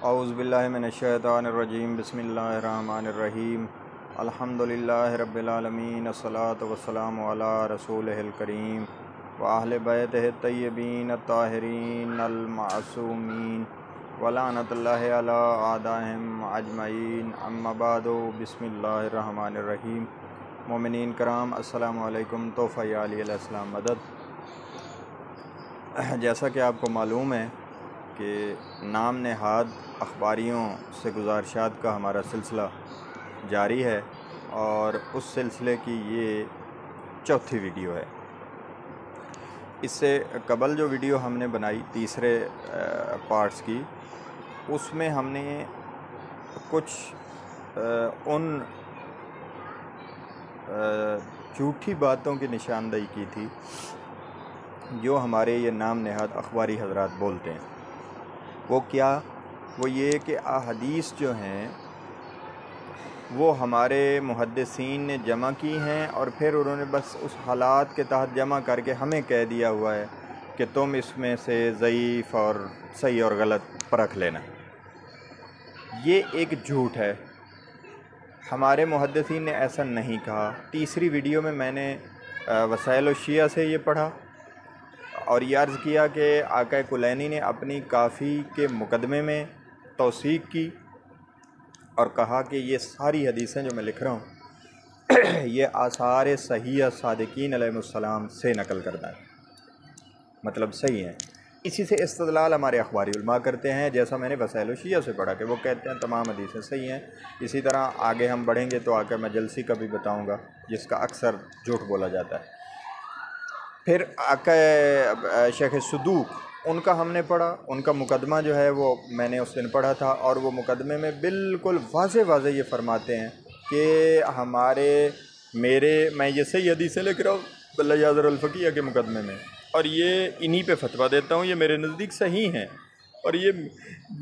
औज़ुबिल्लाहिमिनश्शैतानिर्रजीम बिस्मिल्लाहिर्रहमानिर्रहीम अल्हम्दुलिल्लाहि रब्बिल आलमीन अस्सलातु वस्सलामु अला रसूलिहिल करीम व अहले बैतिहित तय्यबीन अत्ताहिरीन अल मासूमीन व लानतुल्लाहि अला आदाहिम अजमईन अम्मा बादु बिस्मिल्लाहिर्रहमानिर्रहीम। मोमिनीन कराम अस्सलामु अलैकुम। तोहफ़ा या अली अलैहिस्सलाम मदद। जैसा कि आपको मालूम है कि नाम नहाद अखबारियों से गुज़ारिशात का हमारा सिलसिला जारी है और उस सिलसिले की ये चौथी वीडियो है। इससे कबल जो वीडियो हमने बनाई तीसरे पार्ट्स की, उसमें हमने कुछ उन झूठी बातों की निशानदेही की थी जो हमारे ये नाम नहाद अखबारी हजरात बोलते हैं। वो क्या? वो ये कि अहादीस जो हैं वो हमारे मुहद्दिसीन ने जमा की हैं और फिर उन्होंने बस उस हालात के तहत जमा करके हमें कह दिया हुआ है कि तुम इसमें से ज़ईफ़ और सही और गलत परख लेना। ये एक झूठ है। हमारे मुहद्दिसीन ने ऐसा नहीं कहा। तीसरी वीडियो में मैंने वसाइल शिया से ये पढ़ा और ये अर्ज़ किया कि आका कुलैनी ने अपनी काफ़ी के मुकदमे में तौसीक़ की और कहा कि ये सारी हदीसें जो मैं लिख रहा हूँ ये आसार सहीह सादिकीन अलैहिमुस्सलाम से नकल करता है, मतलब सही है। इसी से इस्तदलाल हमारे अखबारी उलमा करते हैं, जैसा मैंने वसाइल शिया से पढ़ा कि वो कहते हैं तमाम हदीसें सही हैं। इसी तरह आगे हम बढ़ेंगे तो आगे मैं जलसी का भी बताऊँगा जिसका अक्सर झूठ बोला जाता है। फिर आका शेख सदूक, उनका हमने पढ़ा। उनका मुकदमा जो है वो मैंने उस दिन पढ़ा था और वो मुकदमे में बिल्कुल वाज़े ये फ़रमाते हैं कि मैं ये सही हदीसें लिख रहा हूँ बल्ला फ़कीह के मुकदमे में और ये इन्हीं पे फतवा देता हूँ, ये मेरे नज़दीक सही हैं और ये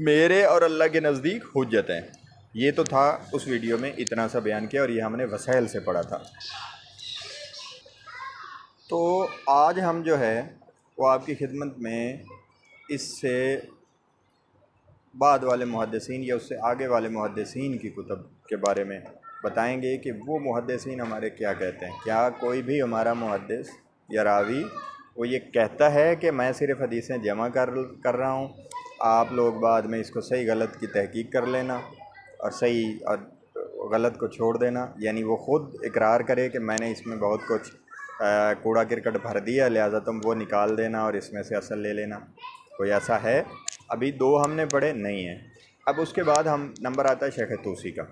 मेरे और अल्लाह के नज़दीक हुज्जत हैं। ये तो था उस वीडियो में, इतना सा बयान किया और ये हमने वसाइल से पढ़ा था। तो आज हम जो है वो आपकी खिदमत में इससे बाद वाले मुहद्दिसीन या उससे आगे वाले मुहद्दिसीन की कुतुब के बारे में बताएंगे कि वो मुहद्दिसीन हमारे क्या कहते हैं। क्या कोई भी हमारा मुहद्दिस या रावी वो ये कहता है कि मैं सिर्फ़ हदीसें जमा कर रहा हूँ, आप लोग बाद में इसको सही गलत की तहकीक कर लेना और सही और गलत को छोड़ देना, यानी वो ख़ुद इकरार करे कि मैंने इसमें बहुत कुछ कूड़ा करकट भर दिया, लिहाजा तुम वो निकाल देना और इसमें से असल ले लेना। कोई ऐसा है? अभी दो हमने पढ़े नहीं है। अब उसके बाद हम नंबर आता है शेख तूसी का।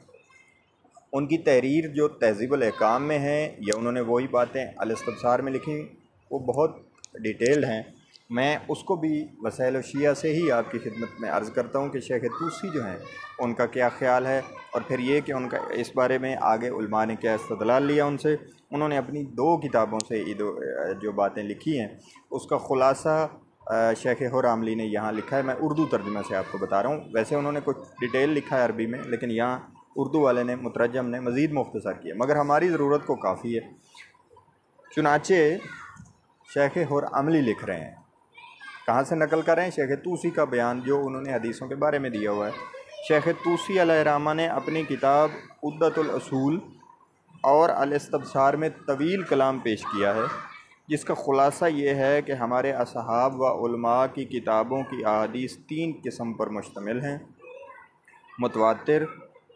उनकी तहरीर जो तहज़ीबुल अहकाम में है या उन्होंने वही बातें अल-इस्तिब्सार में लिखी, वो बहुत डिटेल्ड हैं। मैं उसको भी वसाइल शिया से ही आपकी खिदमत में अर्ज़ करता हूँ कि शेख तूसी जो हैं उनका क्या ख़्याल है और फिर ये कि उनका इस बारे में आगे उलमा ने क्या इस्तदलाल लिया उनसे। उन्होंने अपनी दो किताबों से जो बातें लिखी हैं उसका ख़ुलासा शेख हुरामली ने यहाँ लिखा है। मैं उर्दू तर्जुमे से आपको बता रहा हूँ। वैसे उन्होंने कुछ डिटेल लिखा है अरबी में, लेकिन यहाँ उर्दू वाले ने मुतरजम ने मज़ीद मुख्तसर किया, मगर हमारी ज़रूरत को काफ़ी है। चुनाचे शेख हुरामली लिख रहे हैं, कहाँ से नकल कर रहे हैं? शेख तूसी का बयान जो उन्होंने हदीसों के बारे में दिया हुआ है। शेख तूसी अलैहिर्रहमा ने अपनी किताब उद्दतुल उसूल और अल-इस्तिब्सार में तवील कलाम पेश किया है, जिसका ख़ुलासा ये है कि हमारे असहाब व उलमा की किताबों की अहादीस तीन किस्म पर मुश्तमिल हैं: मुतवातिर,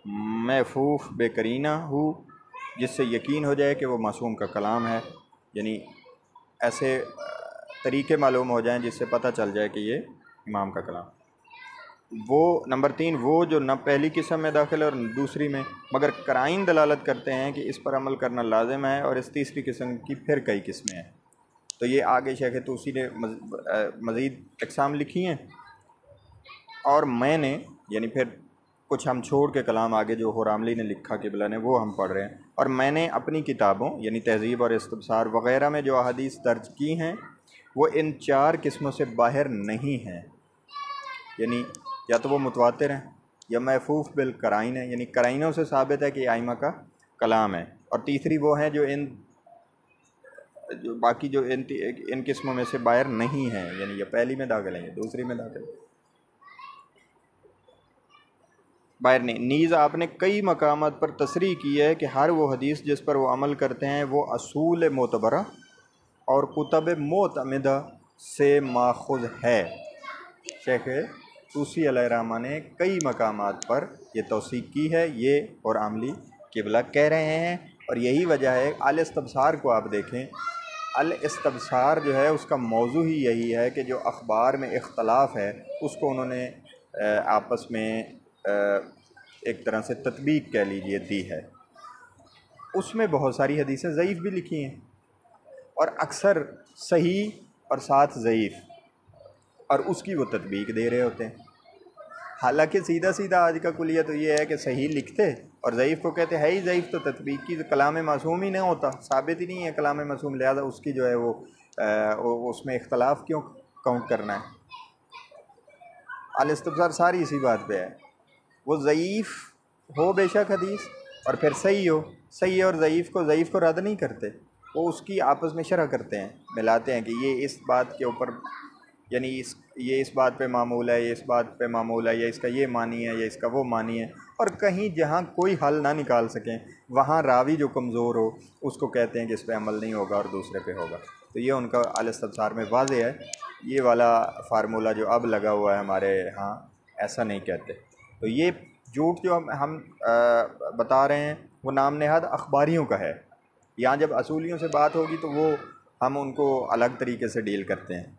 महफूफ बेकरीना हो जिससे यकीन हो जाए कि वो मासूम का कलाम है, यानी ऐसे तरीके मालूम हो जाएं जिससे पता चल जाए कि ये इमाम का कलाम। वो नंबर 3 वो जो न पहली किस्म में दाखिल है और दूसरी में, मगर कराइन दलालत करते हैं कि इस पर अमल करना लाजिम है और इस तीसरी किस्म की फिर कई किस्में हैं। तो ये आगे शेख तूसी ने मज़ीद अक़साम लिखी हैं और मैंने यानी फिर कुछ हम छोड़ के कलाम आगे जो हुरामली ने लिखा किबला ने वो हम पढ़ रहे हैं। और मैंने अपनी किताबों यानी तहज़ीब और इस्तिब्सार वग़ैरह में जो अहादीस दर्ज की हैं वो इन चार किस्मों से बाहर नहीं हैं, यानी या तो वो मुतवातिर हैं या महफूफ बिल कराइन है, यानी कराइनों से साबित है कि आइमा का कलाम है, और तीसरी वो हैं जो बाकी जो इन किस्मों में से बाहर नहीं हैं, यानी ये पहली में दाखिल है या दूसरी में दाखिल है। बाहर नहीं। नीज़ आपने कई मकामात पर तसरीह की है कि हर वो हदीस जिस पर वो अमल करते हैं वो असूल मोतबरा और कुतब मोतमिदा से माखुज़ है। शेख तूसी अलैहिर्रहमा ने कई मकामात पर ये तौसीक़ की है, ये और आमली किबला कह रहे हैं। और यही वजह है अल इस्तब्सार को आप देखें, अल इस्तब्सार जो है उसका मौजू ही यही है कि जो अखबार में इख्तलाफ है उसको उन्होंने आपस में एक तरह से तत्बीक कह लीजिए दी है। उसमें बहुत सारी हदीसें ज़ईफ़ भी लिखी हैं और अक्सर सही और साथ ज़ईफ़, और उसकी वो तत्बीक दे रहे होते हैं। हालांकि सीधा सीधा आज का कुलिया तो ये है कि सही लिखते और ज़ईफ़ को कहते है ही ज़ईफ़, तो तत्बीक की तो कलाम मासूम ही नहीं होता, साबित ही नहीं है कलाम मासूम, लिहाजा उसकी जो है वो उसमें इख्तलाफ क्यों काउंट करना है। अल इस्तिब्सार सारी इसी बात पे है, वो ज़ईफ़ हो बेशक हदीस और फिर सही हो, सही और ज़ईफ़ को रद्द नहीं करते, वो उसकी आपस में शरह करते हैं, मिलाते हैं कि ये इस बात के ऊपर यानी ये इस बात पे मामूल है, ये इस बात पे मामूल है, या इसका ये मानी है, या इसका वो मानी है। और कहीं जहाँ कोई हल ना निकाल सकें वहाँ रावी जो कमज़ोर हो उसको कहते हैं कि इस पे अमल नहीं होगा और दूसरे पे होगा। तो ये उनका अल इस्तिब्सार में वाज़ेह है। ये वाला फार्मूला जो अब लगा हुआ है हमारे यहाँ, ऐसा नहीं कहते। तो ये झूठ जो हम बता रहे हैं वो नाम नेहाद अखबारियों का है। यहाँ जब असूलियों से बात होगी तो वो हम उनको अलग तरीके से डील करते हैं।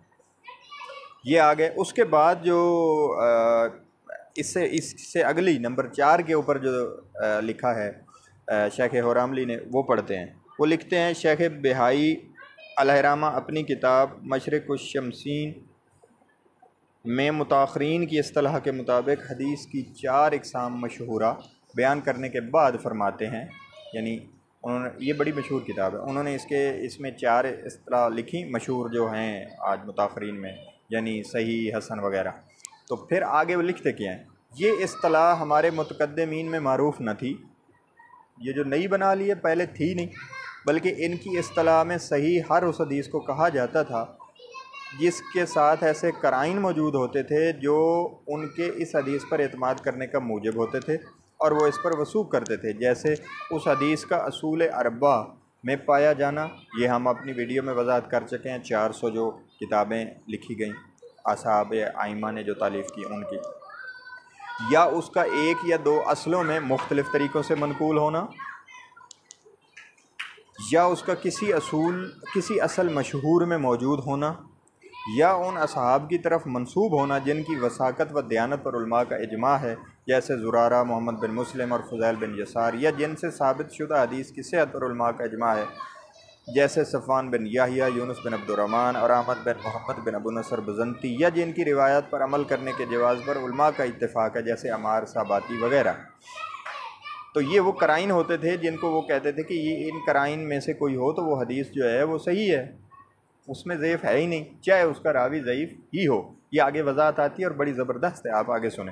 ये आ गए। उसके बाद जो इससे अगली नंबर 4 के ऊपर जो लिखा है शेख होरामली ने, वो पढ़ते हैं। वो लिखते हैं, शेख बिहाई अलैहिर्रहमा अपनी किताब मशरिक़ुश्शमसीन में मुताख़रीन की इस्तिलाह के मुताबिक हदीस की 4 इक़साम मशहूरा बयान करने के बाद फरमाते हैं, यानी उन्होंने, ये बड़ी मशहूर किताब है, उन्होंने इसमें 4 इस्तिलाह लिखी मशहूर जो हैं आज मुताख़रीन में, यानी सही हसन वगैरह। तो फिर आगे वो लिखते क्या हैं, ये इस्तिलाह हमारे मुतक़द्दिमीन में मारूफ़ न थी, ये जो नई बना ली है पहले थी नहीं, बल्कि इनकी इस्तिलाह में सही हर उस हदीस को कहा जाता था जिसके साथ ऐसे कराइन मौजूद होते थे जो उनके इस हदीस पर एतमाद करने का मूजब होते थे और वो इस पर वसूख करते थे। जैसे उस हदीस का असूल अरबा में पाया जाना, ये हम अपनी वीडियो में वजाहत कर चुके हैं, 400 जो किताबें लिखी गई असहाब आइमा ने जो तालीफ़ की उनकी, या उसका 1 या 2 असलों में मुख्तलिफ़ तरीक़ों से मनकूल होना, या उसका किसी असल मशहूर में मौजूद होना, या उन असहाब की तरफ मंसूब होना जिनकी वसाकत व दयानत पर उलमा का इजमा है, जैसे ज़ुरारा, मोहम्मद बिन मुस्लिम और फ़ुज़ैल बिन यसार, या जिनसे साबित शुदा हदीस की सेहत पर उलमा का इजमा है, जैसे सफ़वान बिन याहिया, यूनुस बिन अब्दुर्रहमान और अहमद बिन मोहम्मद बिन अबू नसर बज़ंती, या जिनकी रिवायत पर अमल करने के जवाज़ पर उलमा का इत्तिफ़ाक़ है, जैसे अमार साबाती वगैरह। तो ये वो कराइन होते थे जिनको वो कहते थे कि ये इन कराइन में से कोई हो तो वो हदीस जो है वो सही है, उसमें ज़ईफ़ है ही नहीं, चाहे उसका रावी ज़ईफ़ ही हो। ये आगे वजाहत आती है और बड़ी ज़बरदस्त है, आप आगे सुने।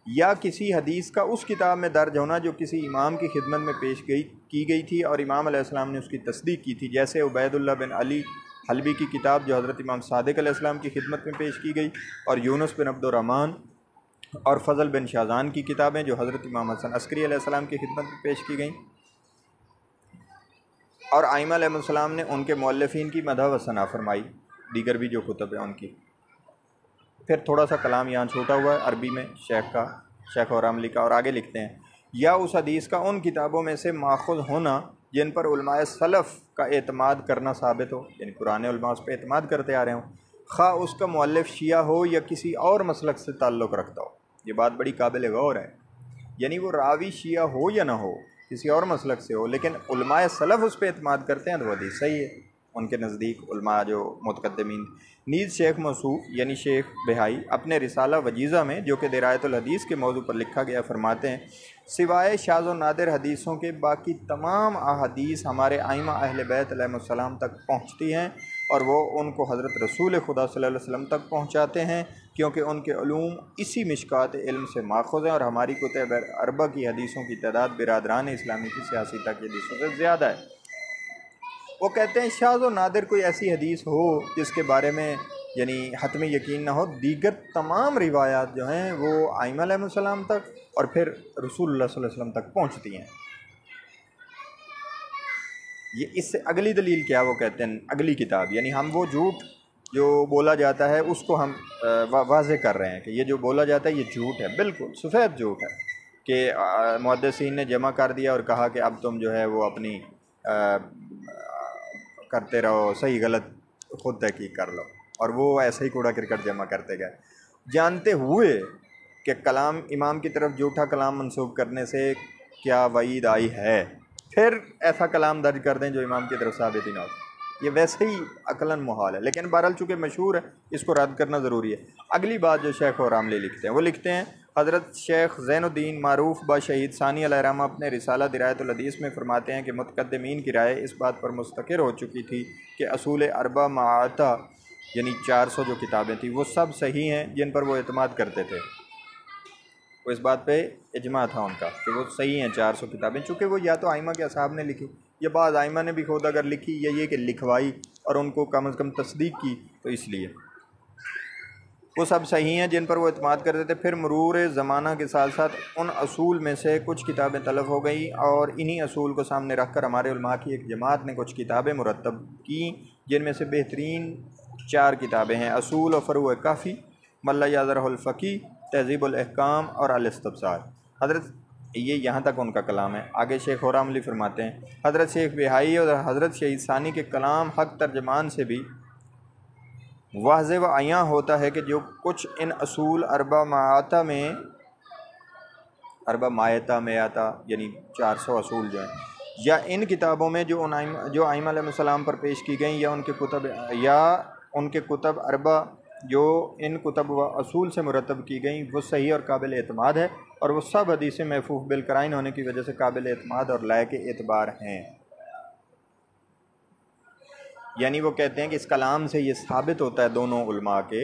या किसी हदीस का उस किताब में दर्ज होना जो किसी इमाम की खिदमत में की गई थी और इमाम अलैहिस्सलाम ने उसकी तस्दीक की थी, जैसे उबैदुल्लाह बिन अली हलबी की किताब जो हज़रत इमाम सादिक़ अलैहिस्सलाम की खिदमत में पेश की गई, और यूनुस बिन अब्दुर्रहमान और फ़ज़ल बिन शाहज़ान की किताबें जो हज़रत इमाम हसन अस्करी अलैहिस्सलाम की खिदमत में पेश की गई, और आइमा अलैहिस्सलाम ने उनके मुअल्लिफ़ीन की मदह व सना फरमाई, दीगर भी जो कुतुब है उनकी। फिर थोड़ा सा कलाम यहाँ छूटा हुआ है अरबी में शेख होरामली का, और आगे लिखते हैं, या उस हदीस का उन किताबों में से माखुज़ होना जिन पर उलमाए सलफ़ का एतमाद करना साबित हो, यानी पुराने उलमा उस पर एतमाद करते आ रहे हों, खा उसका मुअल्लिफ़ शिया हो या किसी और मसलक से ताल्लुक़ रखता हो। ये बात बड़ी काबिल गौर है, यानी वो रावी शिया हो या ना हो, किसी और मसलक से हो, लेकिन उलमाए सलफ़ उस पर एतमाद करते हैं तो हदीस सही है उनके नज़दीक उलमा जो मुतक़द्दिमीन। नीज़ शेख मसूफ़ यानी शेख बिहाई अपने रिसाला वजीज़ा में, जो कि दिरायतुल हदीस के मौजू पर लिखा गया, फरमाते हैं, सिवाय शाज़ व नादिर हदीसों के बाकी तमाम अहादीस हमारे आइमा अहले बैत अलैहिमुस्सलाम तक पहुँचती हैं और वो उनको हज़रत रसूल खुदा सल्लल्लाहु अलैहि वसल्लम तक पहुँचाते हैं, क्योंकि उनके उलूम इसी मिशकात इल्म से माख़ूज़ हैं और हमारी कुतुब अरबा की हदीसों की तादाद बिरादरान इस्लामी की सियासी की हदीसों से ज़्यादा है। वो कहते हैं शाज़ व नादिर कोई ऐसी हदीस हो जिसके बारे में यानी हतमी यकीन ना हो, दीगर तमाम रिवायात जो हैं वो आइमा अलैहिस्सलाम तक और फिर रसूलुल्लाह सल्लल्लाहु अलैहि वसल्लम तक पहुँचती हैं। ये इससे अगली दलील क्या वो कहते हैं, अगली किताब, यानी हम वो झूठ जो बोला जाता है उसको हम वाज़े कर रहे हैं कि ये जो बोला जाता है ये झूठ है, बिल्कुल सफ़ेद झूठ है कि मुहद्दिसीन ने जमा कर दिया और कहा कि अब तुम जो है वो अपनी करते रहो, सही गलत खुद तहकीक कर लो, और वो ऐसे ही कूड़ा करकट जमा करते गए, जानते हुए कि कलाम इमाम की तरफ झूठा कलाम मंसूब करने से क्या वईद आई है, फिर ऐसा कलाम दर्ज कर दें जो इमाम की तरफ साबित ही ना हो। ये वैसे ही अकलन मुहाल है, लेकिन बहरहाल चूँकि मशहूर है इसको रद्द करना ज़रूरी है। अगली बात जो शेख रामली लिखते हैं, वो लिखते हैं हज़रत शेख ज़ैनुद्दीन मारूफ बा शहीद सानी अलैहिर्रहमा अपने रिसाला दिरायतुल हदीस में फरमाते हैं कि मुतक़द्दिमीन की राय इस बात पर मुस्तक़िर हो चुकी थी कि असूल अरबा माता यानी 400 जो किताबें थी वो सब सही हैं जिन पर वो एतमाद करते थे। वो इस बात पे इजमा था उनका कि वो सही हैं 400 किताबें, चूँकि वो या तो आइमा के असहाब ने लिखी या बाद आइमा ने भी खुद अगर लिखी या ये कि लिखवाई और उनको कम से कम तस्दीक की, तो इसलिए वो सब सही हैं जिन पर वो एतमाद करते थे। फिर मरूर ज़माना के साथ साथ उन असूल में से कुछ किताबें तलफ़ हो गई और इन्हीं असूल को सामने रख कर हमारे उलमा की एक जमात ने कुछ किताबें मुरतब की, जिनमें से बेहतरीन 4 किताबें हैं, असूल और फ़रूअ काफ़ी, मल्ला याज़रहुल फ़क़ी, तहज़ीबुल अहकाम और अल इस्तिब्सार। हज़रत ये यहाँ तक उनका कलाम है। आगे शेख रामली फरमाते हैं हज़रत शेख बिहाई और हज़रत शहीद सानी के कलाम हक़ तर्जमान से भी वाज़े व आयां होता है कि जो कुछ इन असूल अरबा मायता में आता यानी 400 असूल जो हैं, या इन किताबों में जो आइमा अलैहिस्सलाम पर पेश की गई या उनके कुतब अरबा जो इन कुतब व असूल से मुरतब की गई वो सही और काबिल एतमाद है, और वो सब हदीसें महफूफ बिलकराइन होने की वजह से काबिल एतमाद और लायक एतबार हैं। यानी वो कहते हैं कि इस कलाम से ये साबित होता है दोनों उलमा के,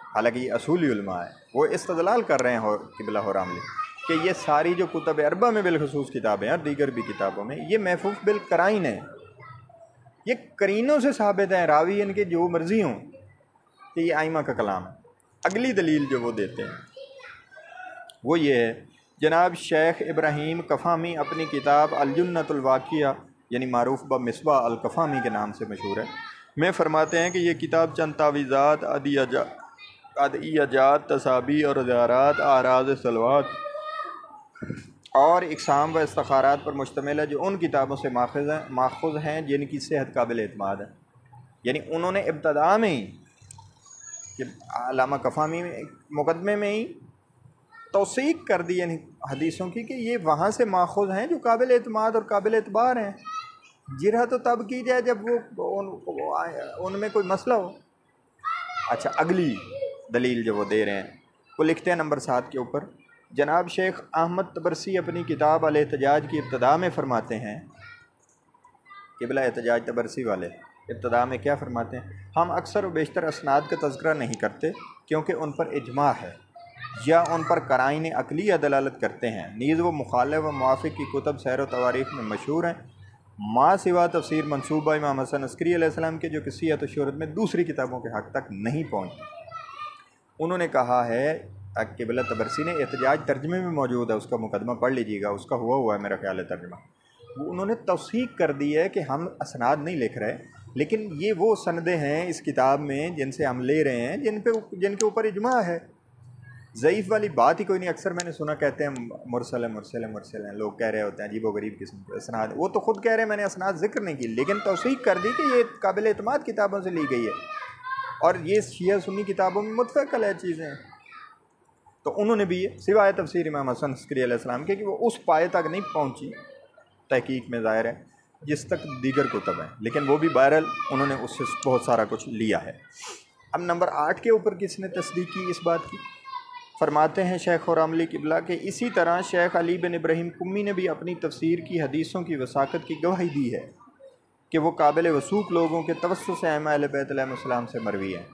हालांकि ये असूली उलमा है, वो इस्तदलाल कर रहे हैं क़िबला रामली कि ये सारी जो कुतब अरबा में बिलखुसूस किताबें हैं और दीगर भी किताबों में ये महफूफ बिलकराइन है, ये करीनों से साबित हैं, रावी इनके जो मर्ज़ी हों कि ये आइमा का कलाम है। अगली दलील जो वो देते हैं वो ये है, जनाब शेख इब्राहीम कफ़ामी अपनी किताब अल-जुन्नतुल वाक़िया यानी मारूफ ब मिसबा अल-कफ़ामी के नाम से मशहूर है, में फ़रमाते हैं कि ये किताब चंद तावीज़ात, अदियाजात, तसाबी और ज़ारात, आराज़ सलवात और इक़साम व इस्तिख़ारात पर मुश्तमिल है जो उन किताबों से माख़ूज़ हैं जिनकी सेहत काबिल एतमाद है। यानी उन्होंने इब्तदा में ही कि अल्लामा कफ़ामी में मुक़दमे में ही तौसीक़ कर दी यानी हदीसों की कि ये वहाँ से माख़ूज़ हैं जो काबिल एतमाद और काबिल एतबार हैं। जिरह तो तब की जाए जब वो उनमें कोई मसला हो। अच्छा, अगली दलील जो वो दे रहे हैं वो लिखते हैं नंबर 7 के ऊपर, जनाब शेख अहमद तबरसी अपनी किताब अल-एहतजाज की इब्तदा में फ़रमाते हैं, क़िबला एहतजाज तबरसी वाले इब्तदा में क्या फ़रमाते हैं, हम अक्सर व बेशतर असनाद का तज़किरा नहीं करते क्योंकि उन पर इजमा है या उन पर कराइन अक़लिया दलालत करते हैं, नीज़ वो मुखालिफ व मुआफ़िक़ की कुतब सैर व तवारीख़ में मशहूर हैं, माँ सिवा तफ़सीर मंसूबा इमाम हसन अस्करी अलैहिस्सलाम के जो किसी तो शोहरत में दूसरी किताबों के हक़ तक नहीं पहुँची। उन्होंने कहा है, क़िबला तबरसी ने एहतजाज तर्जमे में मौजूद है, उसका मुकदमा पढ़ लीजिएगा, उसका हुआ है मेरा ख्याल है तर्जमा। वो उन्होंने तौसीक़ कर दी है कि हम असनाद नहीं लिख रहे, लेकिन ये वो सनदें हैं इस किताब में जिनसे हम ले रहे हैं जिनके ऊपर इजमा है। ज़ईफ़ वाली बात ही कोई नहीं। अक्सर मैंने सुना कहते हैं मुरसल है, लोग कह रहे होते हैं अजीब व गरीब किस्म के असनाद, वो तो ख़ुद कह रहे हैं मैंने असनाद ज़िक्र नहीं की, लेकिन तौसीक़ कर दी कि ये काबिल एतमाद किताबों से ली गई है और ये शिया सुन्नी किताबों में मुतफ़क़ल है चीज़ें। तो उन्होंने भी ये सिवाय तफ़सीर इमाम हसन अस्करी अलैहिस्सलाम के कि वो उस पाए तक नहीं पहुँची तहकीक में ज़ाहिर है जिस तक दीगर कुतब हैं, लेकिन वो भी बहरहाल उन्होंने उससे बहुत सारा कुछ लिया है। अब नंबर 8 के ऊपर किसने तस्दीक की इस बात की, फरमाते हैं शेख रामली क़िबला के इसी तरह शेख अली बिन इब्राहीम कुम्मी ने भी अपनी तफसीर की हदीसों की वसाक़त की गवाही दी है कि वो काबिल वसूक़ लोगों के तवस्सुस से अइम्मा अहले बैत अलैहिमुस्सलाम से मरवी है।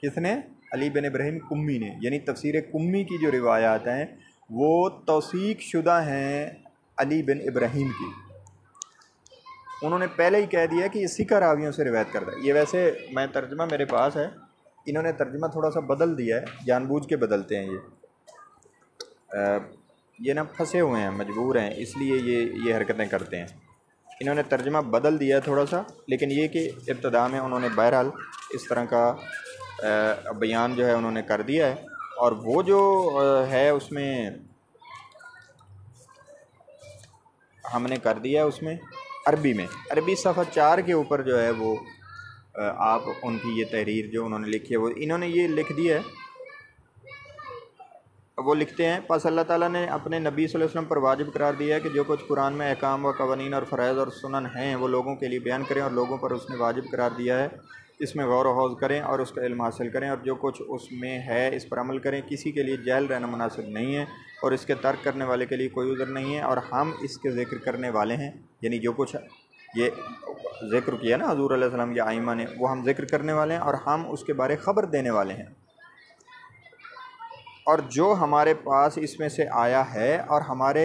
किसने? अली बिन इब्राहीम कुम्मी ने, यानी तफसीर कुम्मी की जो रिवायात हैं वो तौसीक़ शुदा हैं अली बिन इब्राहीम की। उन्होंने पहले ही कह दिया कि ये सिका रावियों से रिवायत करता है। ये वैसे मैं तर्जमा मेरे पास है, इन्होंने तर्जमा थोड़ा सा बदल दिया है, जानबूझ के बदलते हैं ये ना फंसे हुए हैं, मजबूर हैं, इसलिए ये हरकतें करते हैं। इन्होंने तर्जमा बदल दिया थोड़ा सा, लेकिन ये कि इब्तदा में उन्होंने बहरहाल इस तरह का बयान जो है उन्होंने कर दिया है। और वो जो है उसमें हमने कर दिया है, उसमें अरबी में, अरबी सफ़ा 4 के ऊपर जो है वो आप उनकी ये तहरीर जो उन्होंने लिखी है वो इन्होंने ये लिख दिया है। वो लिखते हैं, बस अल्लाह ताला ने अपने नबी सल्लल्लाहु अलैहि वसल्लम पर वाजिब करार दिया है कि जो कुछ कुरान में अहकाम व कवानीन और फ़राइज़ और सुनन हैं वो लोगों के लिए बयान करें, और लोगों पर उसने वाजिब करार दिया है इसमें गौर व हौज़ करें और उसका इल्म हासिल करें, और जो कुछ उसमें है इस पर अमल करें। किसी के लिए जहल रहना मुनासिब नहीं है और इसके तर्क करने वाले के लिए कोई उज़्र नहीं है, और हम इसके ज़िक्र करने वाले हैं। यानी जो कुछ ये ज़िक्र किया ना हज़ूर अलैहि सल्लम या आइमा ने, वो हम ज़िक्र करने वाले हैं और हम उसके बारे ख़बर देने वाले हैं। और जो हमारे पास इसमें से आया है और हमारे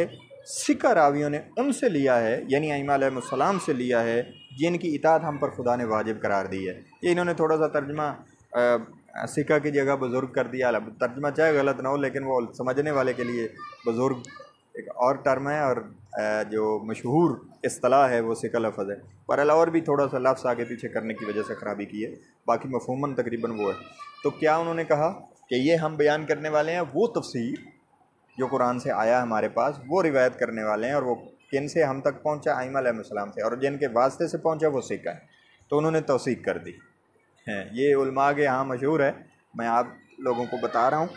सिका रावियों ने उनसे लिया है, यानी आइमा अलैहिस्सलाम से लिया है, जिनकी इताअत हम पर खुदा ने वाजिब करार दी है। ये इन्होंने थोड़ा सा तर्जमा सिका की जगह बुज़ुर्ग कर दिया। तर्जमा चाहे गलत ना हो, लेकिन वो समझने वाले के लिए बुज़ुर्ग एक और टर्म है, और जो मशहूर इस्तिलाह है वो सिका लफ्ज़ है। पर और भी थोड़ा सा लफ्ज़ आगे पीछे करने की वजह से ख़राबी की है, बाकी मफ़हूमन तकरीबन वो है। तो क्या उन्होंने कहा कि ये हम बयान करने वाले हैं वो तफसीर जो कुरान से आया हमारे पास, वो रिवायत करने वाले हैं, और वो किन से हम तक पहुंचा, आइमा अलैहिस्सलाम से, और जिनके वास्ते से पहुंचा वो सिक्का है। तो उन्होंने तौसीक कर दी है। ये उलमा के यहाँ मशहूर है, मैं आप लोगों को बता रहा हूँ,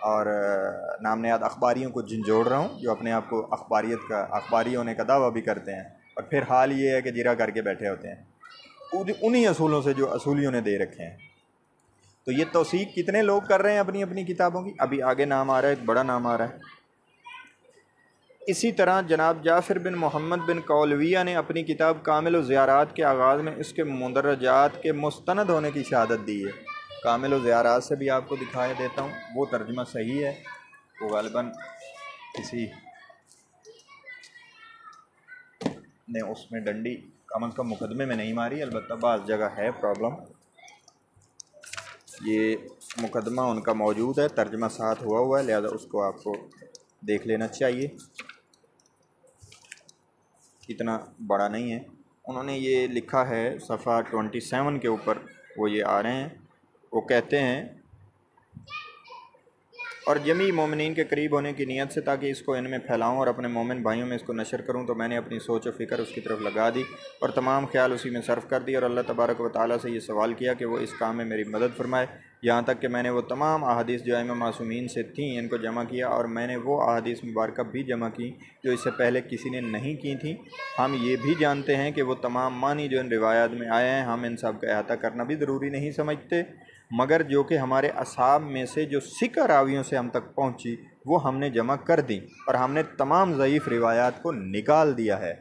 और नाम नयाद अखबारियों को झंझोड़ रहा हूँ जो अपने आप को अखबारी होने का दावा भी करते हैं, और फिर हाल ये है कि जिरा करके बैठे होते हैं उन्हीं असूलों से जो असूलियों ने दे रखे हैं। तो ये तौसीक कितने लोग कर रहे हैं अपनी अपनी किताबों की। अभी आगे नाम आ रहा है, एक बड़ा नाम आ रहा है। इसी तरह जनाब जाफ़िर बिन मोहम्मद बिन कौलविया ने अपनी किताब कामिल ज़ियारात के आगाज़ में इसके मुंदरजात के मुस्तनद होने की शहादत दी है। कामिल ज़ियारात से भी आपको दिखाई देता हूँ, वो तर्जुमा सही है, वो ग़ालिबन किसी ने उसमें डंडी कम अज़ कम मुकदमे में नहीं मारी, अलबत्ता बाज़ जगह है प्रॉब्लम। ये मुकदमा उनका मौजूद है, तर्जुमा साथ हुआ है, लिहाजा उसको आपको देख लेना चाहिए, इतना बड़ा नहीं है। उन्होंने ये लिखा है सफ़ा 27 के ऊपर, वो ये आ रहे हैं, वो कहते हैं, और जमी मोमिनीन के करीब होने की नीयत से ताकि इसको इनमें फैलाऊं और अपने मोमिन भाइयों में इसको नशर करूं, तो मैंने अपनी सोच और फ़िक्र उसकी तरफ लगा दी और तमाम ख्याल उसी में सर्फ़ कर दिया, और अल्लाह तबारक व तआला से ये सवाल किया कि वो इस काम में मेरी मदद फरमाए। यहाँ तक कि मैंने वो तमाम अहादीस जो आइमा मासूमीन से थीं इनको जमा किया, और मैंने वो अहादीस मुबारक भी जमा की जो इससे पहले किसी ने नहीं की थी। हम ये भी जानते हैं कि वो तमाम मानी जो इन रिवायात में आए हैं, हम इन सब का अहाता करना भी ज़रूरी नहीं समझते, मगर जो कि हमारे असाब में से जो सिक्का रावियों से हम तक पहुंची वो हमने जमा कर दी, और हमने तमाम ज़ईफ़ रिवायात को निकाल दिया है।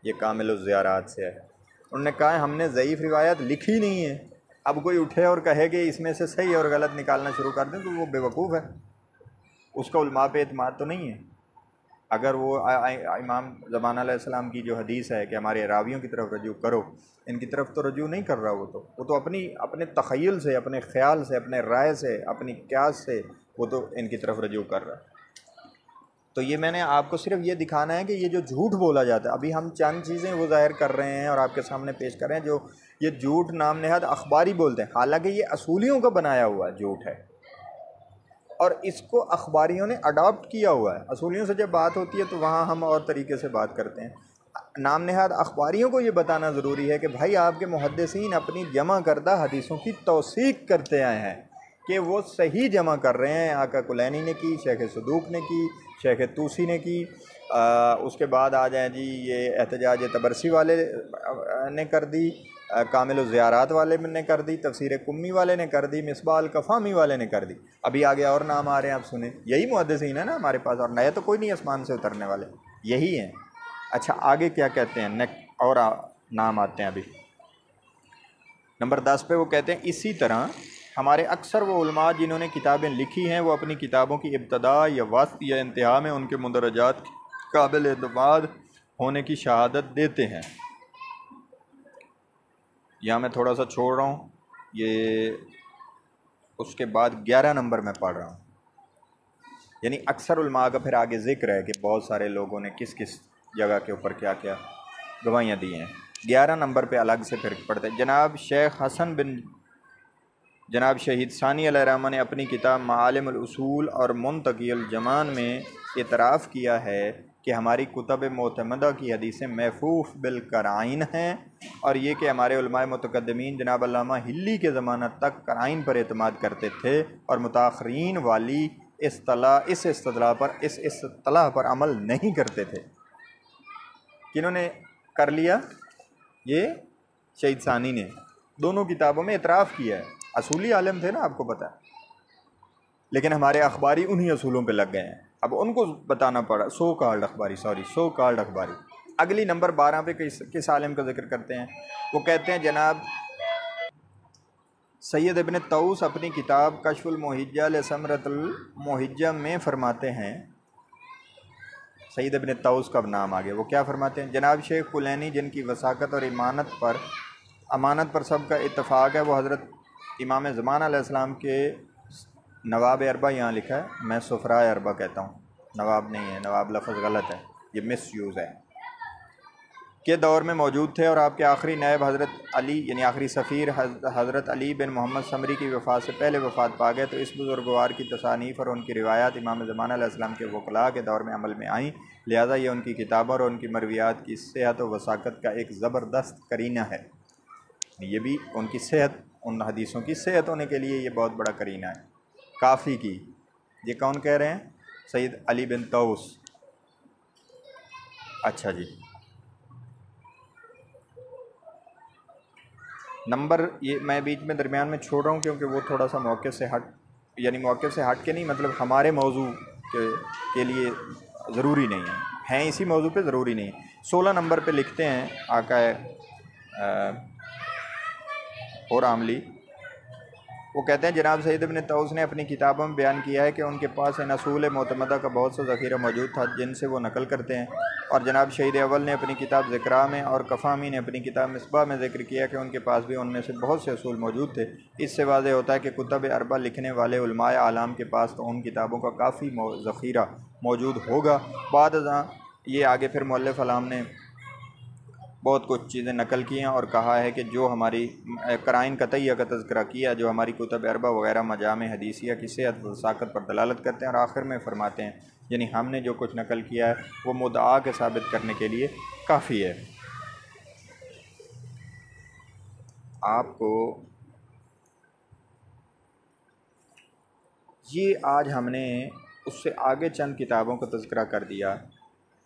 ये कामिल ज़ियारात से है। उन्होंने कहा हमने ज़ईफ़ रिवायात लिखी नहीं है। अब कोई उठे और कहे कि इसमें से सही और गलत निकालना शुरू कर दें तो वो बेवकूफ़ है, उसका उलमा पे एतमाद तो नहीं है। अगर वो इमाम ज़मान अलैहिस्सलाम की जो हदीस है कि हमारे रावियों की तरफ रजू करो, इनकी तरफ तो रजू नहीं कर रहा, वो तो अपने तख़य्युल से, अपने ख़्याल से, अपने राय से, अपनी क़यास से वो तो इनकी तरफ रजू कर रहा है। तो ये मैंने आपको सिर्फ ये दिखाना है कि ये जो झूठ बोला जाता है, अभी हम चंद चीज़ें वो ज़ाहिर कर रहे हैं और आपके सामने पेश कर रहे हैं, जो ये झूठ नाम नहाद अखबारी बोलते हैं, हालांकि ये असूलियों का बनाया हुआ झूठ है और इसको अखबारियों ने अडॉप्ट किया हुआ है। असूलियों से जब बात होती है तो वहाँ हम और तरीके से बात करते हैं। नाम नहाद अखबारियों को ये बताना ज़रूरी है कि भाई आपके मुहद्दिसीन अपनी जमा करदा हदीसों की तौसीक करते आए हैं कि वो सही जमा कर रहे हैं। आका कुलैनी ने की, शेख सदूक ने की, शेख तूसी ने की, उसके बाद आ जाए जी ये एहतजाज तबरसी वाले ने कर दी, कामिल ज़ियारात वाले ने कर दी, तफसीर कुम्मी वाले ने कर दी, मिसबाल कफ़ामी वाले ने कर दी। अभी आगे और नाम आ रहे हैं, आप सुने। यही मुहद्दिसीन है ना हमारे पास, और नए तो कोई नहीं आसमान से उतरने वाले, यही हैं। अच्छा आगे क्या कहते हैं, और नाम आते हैं। अभी नंबर 10 पे वो कहते हैं इसी तरह हमारे अक्सर वो उलमा जिन्होंने किताबें लिखी हैं वो अपनी किताबों की इब्तदा या वस्त या इंतहा में उनके मुदरजात काबिल एतमाद होने की शहादत देते हैं। यहाँ मैं थोड़ा सा छोड़ रहा हूँ, ये उसके बाद 11 नंबर में पढ़ रहा हूँ। यानी अक्सर उलमा का फिर आगे ज़िक्र है कि बहुत सारे लोगों ने किस किस जगह के ऊपर क्या क्या गवाहियाँ दी हैं। 11 नंबर पे अलग से फिर पढ़ते हैं। जनाब शहीद सानी अलैहिर्रहमा ने अपनी किताब मालिमुल उसूल और मुंतक़ियुल जमान में इतराफ़ किया है कि हमारी कुतुब मोतमदा की हदीसें महफूफ़ बिल कराइन हैं, और ये कि हमारे उलमाए मुतक़द्दिमीन जनाब अल्लामा हिल्ली के ज़माना तक कराइन पर एतमाद करते थे और मुताख़रीन वाली इस इस्तलाह पर अमल नहीं करते थे। किन्होंने कर लिया? ये शहीद सानी ने दोनों किताबों में इतराफ़ किया है। असूली आलिम थे ना, आपको पता है, लेकिन हमारे अखबारी उन्हीं असूलों पे लग गए हैं। अब उनको बताना पड़ा, सो कॉल्ड अखबारी। अगली नंबर 12 पे किस आलिम का जिक्र करते हैं? वो कहते हैं जनाब सैयद इब्न तौस अपनी किताब कश्फुल मोहिज्जा लिसमरतुल मोहिज्जा में फरमाते हैं, सैयद इब्न तौस का नाम आ गया, वो क्या फरमाते हैं? जनाब शेख कुलैनी जिनकी वसाकत और अमानत पर सबका इत्तफ़ाक़ है, वो हज़रत इमाम ज़मान अलैहिस्सलाम के नवाब अरबा, यहाँ लिखा है, मैं सुफ़राए अरबा कहता हूँ, नवाब नहीं है, नवाब लफ्ज़ गलत है, ये मिस यूज़ है, के दौर में मौजूद थे और आपके आखिरी नायब हज़रत अली यानी आखिरी सफ़ीर हज़रत अली बिन मोहम्मद समरी की वफ़ात से पहले वफ़ात पा गए। तो इस बुज़ुर्गवार की तसानीफ़ और उनकी रिवायात इमाम ज़मान अलैहिस्सलाम के वकला के दौर में अमल में आईं, लिहाजा ये उनकी किताबों और उनकी मरवियात की सेहत और वसाकत का एक ज़बरदस्त करीना है। ये भी उनकी सेहत, उन हदीसों की सेहत होने के लिए ये बहुत बड़ा करीना है, काफ़ी की। ये कौन कह रहे हैं? सैयद अली बिन तौस। अच्छा जी, नंबर ये मैं बीच में दरमियान में छोड़ रहा हूँ क्योंकि वो थोड़ा सा मौके से हट के नहीं, मतलब हमारे मौजू के लिए ज़रूरी नहीं है इसी मौजू पे ज़रूरी नहीं है। 16 नंबर पे लिखते हैं आका और आमली, वो कहते हैं जनाब सैयद इब्न तौस ने अपनी किताबों में बयान किया है कि उनके पास इन असूल मोतमदा का बहुत सा ज़ख़ीरा मौजूद था जिनसे वो नकल करते हैं। और जनाब शहीद अव्वल ने अपनी किताब ज़िक्रा में और कफ़ामी ने अपनी किताब मिसबाह में ज़िक्र किया कि उनके पास भी उनमें से बहुत से असूल मौजूद थे। इससे वाज़ेह होता है कि कुतुब अरबा लिखने वाले उलमाए आलाम के पास तो उन किताबों का काफ़ी ज़ख़ीरा मौजूद होगा। बाद ये आगे फिर मुअल्लिफ़ आलाम ने बहुत कुछ चीज़ें नकल की हैं और कहा है कि जो हमारी कराइन कतइया का तज़किरा किया, जो हमारी कुतुब अरबा वगैरह मजामे हदीसिया की सेहत व वसाकत पर दलालत करते हैं। और आखिर में फरमाते हैं यानी हमने जो कुछ नकल किया है वो मुद्दा के साबित करने के लिए काफ़ी है। आपको ये आज हमने उससे आगे चंद किताबों का तज़किरा कर दिया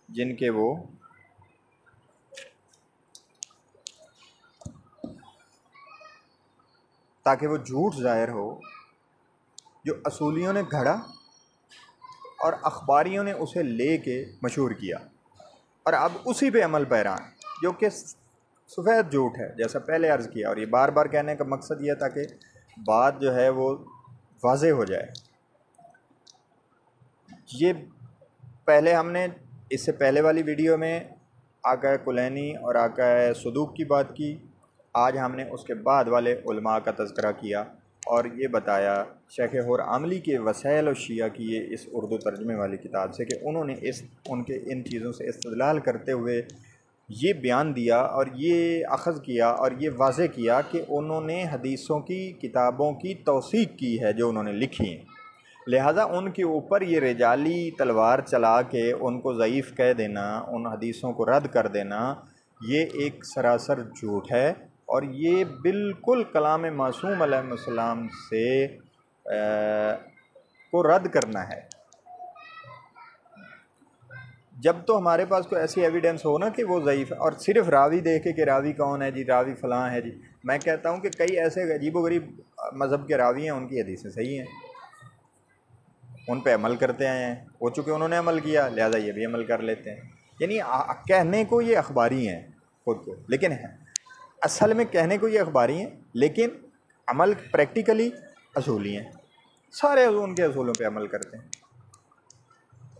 जिनके वो ताकि वो झूठ ज़ाहिर हो जो असूलियों ने घड़ा और अखबारियों ने उसे लेके मशहूर किया और अब उसी पे अमल पैरा है, जो कि सफ़ेद झूठ है, जैसा पहले अर्ज़ किया। और ये बार बार कहने का मकसद ये ताकि बात जो है वो वाज़ेह हो जाए। ये पहले हमने इससे पहले वाली वीडियो में आका कुलैनी और आका सदूक की बात की, आज हमने उसके बाद वाले उलमा का तज़किरा किया और ये बताया शेख और आमली के वसाइल और शिया की ये इस उर्दू तर्जमे वाली किताब से कि उन्होंने उनके इन चीज़ों से इस्तदलाल करते हुए ये बयान दिया और ये अख़ज़ किया और ये वाज़ेह किया कि उन्होंने हदीसों की किताबों की तौसीक़ की है जो उन्होंने लिखी हैं, लिहाजा उनके ऊपर ये रिजाली तलवार चला के उनको ज़ईफ़ कह देना, उन हदीसों को रद्द कर देना, ये एक सरासर झूठ है और ये बिल्कुल कलाम मासूम अलैहिस्सलाम से को रद्द करना है। जब तो हमारे पास कोई ऐसी एविडेंस हो ना कि वो ज़ईफ़ है और सिर्फ रावी देखे कि रावी कौन है जी, रावी फ़लाँ है जी। मैं कहता हूँ कि कई ऐसे अजीबोगरीब मज़हब के रावी हैं, उनकी हदीसें सही हैं, उन पे अमल करते आए हैं, वो चूँकि उन्होंने अमल किया लिहाजा ये भी अमल कर लेते हैं। यानी कहने को ये अखबारी हैं खुद को, लेकिन है असल में कहने को ये अखबारी हैं लेकिन अमल प्रैक्टिकली असूली हैं, सारे उनके असूलों पे अमल करते हैं।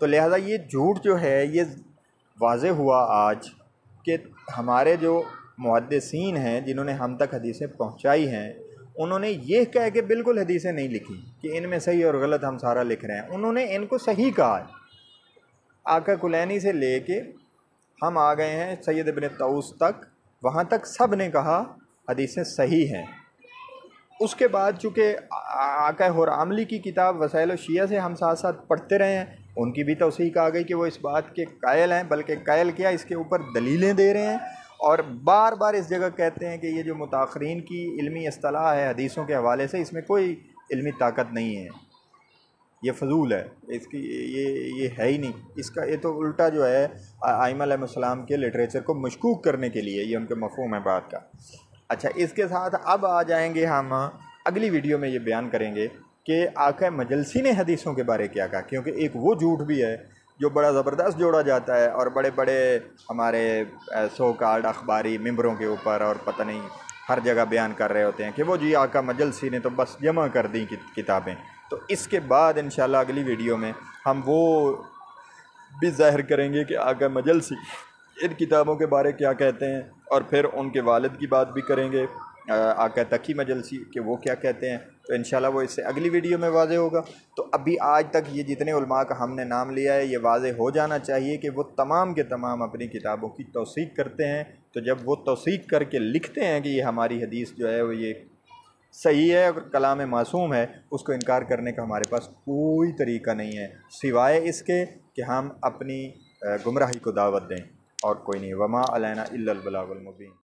तो लिहाजा ये झूठ जो है ये वाज़ेह हुआ आज कि हमारे जो मुहद्दिसीन हैं जिन्होंने हम तक हदीसें पहुँचाई हैं, उन्होंने ये कह के बिल्कुल हदीसें नहीं लिखी कि इनमें सही और गलत हम सारा लिख रहे हैं। उन्होंने इनको सही कहा है। आका कुलैनी से लेके हम आ गए हैं सैयद इब्न तौस तक, वहाँ तक सब ने कहा हदीसें सही हैं। उसके बाद चूँकि आका हुरामली की किताब वसाइल शिया से हम साथ साथ पढ़ते रहे हैं, उनकी भी तौसीक आ गई कि वो इस बात के कायल हैं, बल्कि कायल क्या इसके ऊपर दलीलें दे रहे हैं और बार बार इस जगह कहते हैं कि ये जो मुताखरीन की इल्मी इस्तिलाह है हदीसों के हवाले से, इसमें कोई इल्मी ताकत नहीं है, ये फजूल है, इसकी ये है ही नहीं। इसका ये तो उल्टा जो है आइमा अलैहिस्सलाम के लिटरेचर को मशकूक करने के लिए, ये उनके मफ़हूम है बात का। अच्छा, इसके साथ अब आ जाएंगे हम अगली वीडियो में ये बयान करेंगे कि आका मजलसी ने हदीसों के बारे क्या कहा, क्योंकि एक वो झूठ भी है जो बड़ा ज़बरदस्त जोड़ा जाता है और बड़े बड़े हमारे सो कार्ड अखबारी मिंबरों के ऊपर और पता नहीं हर जगह बयान कर रहे होते हैं कि वो जी आका मजलसी ने तो बस जमा कर दी किताबें। तो इसके बाद इंशाल्लाह अगली वीडियो में हम वो भी ज़ाहिर करेंगे कि आका मजलसी इन किताबों के बारे क्या कहते हैं, और फिर उनके वालिद की बात भी करेंगे आका तकी मजलसी कि वो क्या कहते हैं। तो इंशाल्लाह वो इससे अगली वीडियो में वाज़े होगा। तो अभी आज तक ये जितने उलमा का हमने नाम लिया है, ये वाज़े हो जाना चाहिए कि वो तमाम के तमाम अपनी किताबों की तौसीक करते हैं। तो जब वो तौसीक करके लिखते हैं कि ये हमारी हदीस जो है वो ये सही है और कलाम मासूम है, उसको इनकार करने का हमारे पास कोई तरीका नहीं है सिवाय इसके कि हम अपनी गुमराही को दावत दें, और कोई नहीं। वमा अलैना इल्लल बलागुल मुबीन।